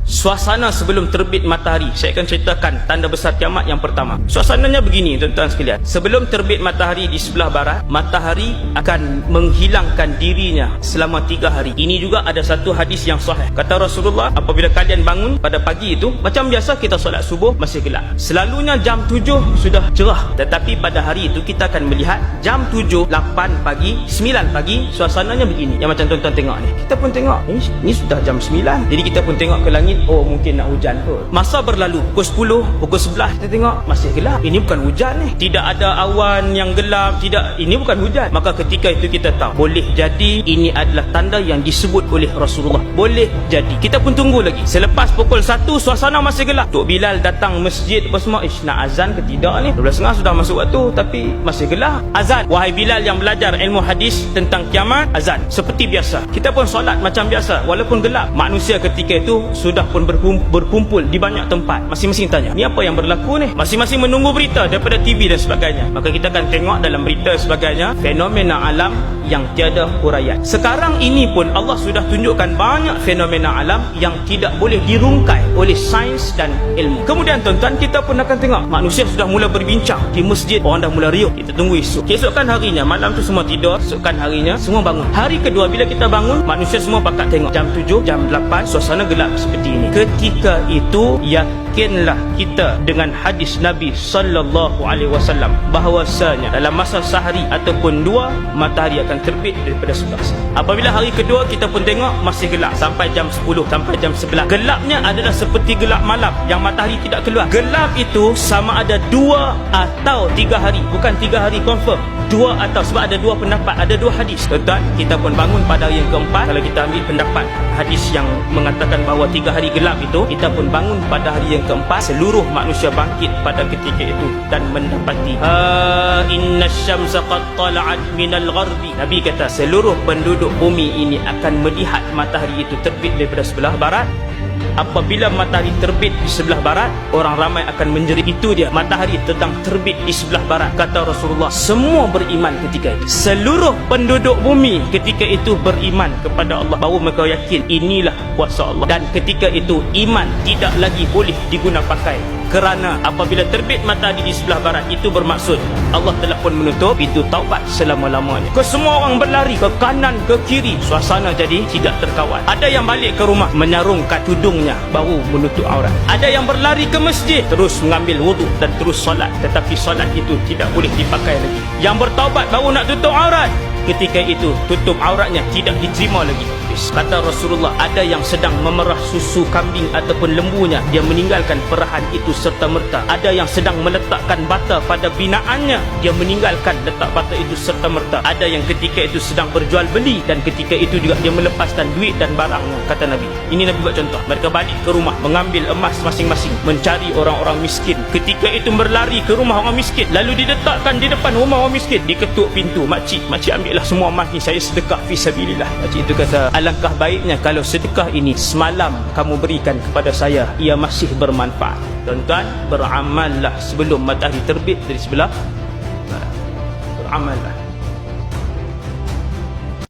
Suasana sebelum terbit matahari. Saya akan ceritakan tanda besar kiamat yang pertama. Suasananya begini, tuan-tuan sekalian. Sebelum terbit matahari di sebelah barat, matahari akan menghilangkan dirinya selama 3 hari. Ini juga ada satu hadis yang sahih. Kata Rasulullah, apabila kalian bangun pada pagi itu, macam biasa kita solat subuh masih gelap. Selalunya jam 7 sudah cerah. Tetapi pada hari itu kita akan melihat jam 7, 8 pagi, 9 pagi, suasananya begini. Yang macam tuan-tuan tengok ni. Kita pun tengok, ini sudah jam 9. Jadi kita pun tengok ke langit, oh mungkin nak hujan kot. Masa berlalu, pukul 10, pukul 11 kita tengok masih gelap. Ini bukan hujan ni. Tidak ada awan yang gelap, tidak, ini bukan hujan. Maka ketika itu kita tahu, boleh jadi ini adalah tanda yang disebut oleh Rasulullah. Boleh jadi. Kita pun tunggu lagi. Selepas pukul 1 suasana masih gelap. Tok Bilal datang masjid apa semua, nak azan ke tidak ni? 12.30 sudah masuk waktu tapi masih gelap. Azan. Wahai Bilal yang belajar ilmu hadis tentang kiamat, azan. Seperti biasa. Kita pun solat macam biasa walaupun gelap. Manusia ketika itu sudah pun berkumpul di banyak tempat. Masing-masing tanya, ni apa yang berlaku ni? Masing-masing menunggu berita daripada TV dan sebagainya. Maka kita akan tengok dalam berita sebagainya, fenomena alam yang tiada huraian. Sekarang ini pun Allah sudah tunjukkan banyak fenomena alam yang tidak boleh dirungkai oleh sains dan ilmu. Kemudian tuan-tuan, kita pun akan tengok manusia sudah mula berbincang di masjid, orang dah mula riuh. Kita tunggu esok. Keesokan harinya, malam tu semua tidur, esokan harinya semua bangun. Hari kedua bila kita bangun, manusia semua pakat tengok jam 7, jam 8 suasana gelap seperti ini. Ketika itu yakinlah kita dengan hadis Nabi sallallahu alaihi wasallam bahawasanya dalam masa sehari ataupun 2 matahari akan terbit daripada sebelah sini. Apabila hari kedua kita pun tengok masih gelap sampai jam 10, sampai jam 11. Gelapnya adalah seperti gelap malam yang matahari tidak keluar. Gelap itu sama ada 2 atau 3 hari, bukan 3 hari confirm. 2 atau, sebab ada 2 pendapat, ada 2 hadis. Tuan-tuan, kita pun bangun pada hari yang keempat. Kalau kita ambil pendapat hadis yang mengatakan bahawa 3 hari gelap itu, kita pun bangun pada hari yang keempat. Seluruh manusia bangkit pada ketika itu dan mendapati inna syamsa qad tala'at minal gharbi. Nabi kata seluruh penduduk bumi ini akan melihat matahari itu terbit daripada sebelah barat. Apabila matahari terbit di sebelah barat, orang ramai akan menjerit. Itu dia, matahari sedang terbit di sebelah barat. Kata Rasulullah, semua beriman ketika itu. Seluruh penduduk bumi ketika itu beriman kepada Allah, bahawa mereka yakin inilah kuasa Allah. Dan ketika itu iman tidak lagi boleh diguna pakai, kerana apabila terbit matahari di sebelah barat, itu bermaksud Allah telah pun menutup pintu taubat selama-lamanya. Semua orang berlari ke kanan ke kiri, suasana jadi tidak terkawal. Ada yang balik ke rumah menyarungkan tudungnya baru menutup aurat. Ada yang berlari ke masjid terus mengambil wuduk dan terus solat, tetapi solat itu tidak boleh dipakai lagi. Yang bertaubat baru nak tutup aurat, ketika itu tutup auratnya tidak diterima lagi. Kata Rasulullah, ada yang sedang memerah susu kambing ataupun lembunya, dia meninggalkan perahan itu serta merta. Ada yang sedang meletakkan bata pada binaannya, dia meninggalkan letak bata itu serta merta. Ada yang ketika itu sedang berjual beli, dan ketika itu juga dia melepaskan duit dan barangnya. Kata Nabi, ini Nabi buat contoh. Mereka balik ke rumah mengambil emas masing-masing, mencari orang-orang miskin. Ketika itu berlari ke rumah orang miskin, lalu diletakkan di depan rumah orang miskin, diketuk pintu. Makcik ambillah semua emas ni, saya sedekah fisabilillah. Makcik itu kata, alangkah baiknya kalau sedekah ini semalam kamu berikan kepada saya, ia masih bermanfaat. Tuan-tuan, beramallah sebelum matahari terbit dari sebelah barat. Beramallah.